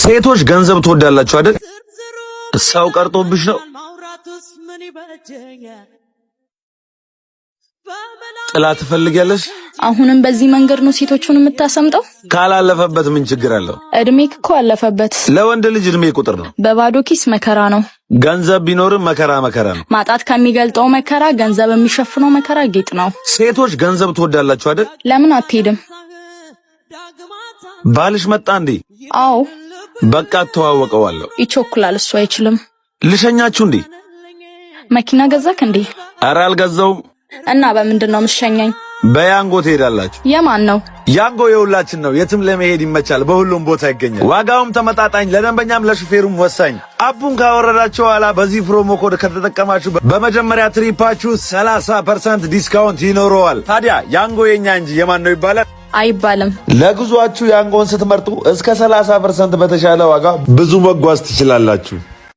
ሴቶች ገንዘብ ትወዳላችሁ አይደል? ሰው ቀርጦብሽ ነው? ጥላ ትፈልጊያለሽ? አሁንም በዚህ መንገድ ነው ሴቶቹን የምታሰምጠው? ካላለፈበት ምን ችግር አለው? እድሜክ እኮ አለፈበት። ለወንድ ልጅ እድሜ ቁጥር ነው። በባዶ ኪስ መከራ ነው። ገንዘብ ቢኖርም መከራ ነው። ማጣት ከሚገልጠው መከራ ገንዘብ የሚሸፍነው መከራ ጌጥ ነው። ሴቶች ገንዘብ ትወዳላችሁ አይደል? ለምን አትሄድም? ባልሽ መጣ እንዴ? አዎ። በቃ ተዋወቀዋለሁ። ይቾክላል፣ እሱ አይችልም። ልሸኛችሁ እንዴ? መኪና ገዛክ እንዴ? ኧረ አልገዛውም። እና በምንድን ነው የምትሸኘኝ? በያንጎ ትሄዳላችሁ። የማን ነው? ያንጎ የሁላችን ነው። የትም ለመሄድ ይመቻል፣ በሁሉም ቦታ ይገኛል። ዋጋውም ተመጣጣኝ፣ ለደንበኛም ለሹፌሩም ወሳኝ። አፑን ካወረዳችሁ በኋላ በዚህ ፕሮሞ ኮድ ከተጠቀማችሁ በመጀመሪያ ትሪፓችሁ 30% ዲስካውንት ይኖረዋል። ታዲያ ያንጎ የኛ እንጂ የማን ነው ይባላል? አይባልም። ለጉዟችሁ ያንጎን ስትመርጡ እስከ 30% በተሻለ ዋጋ ብዙ መጓዝ ትችላላችሁ።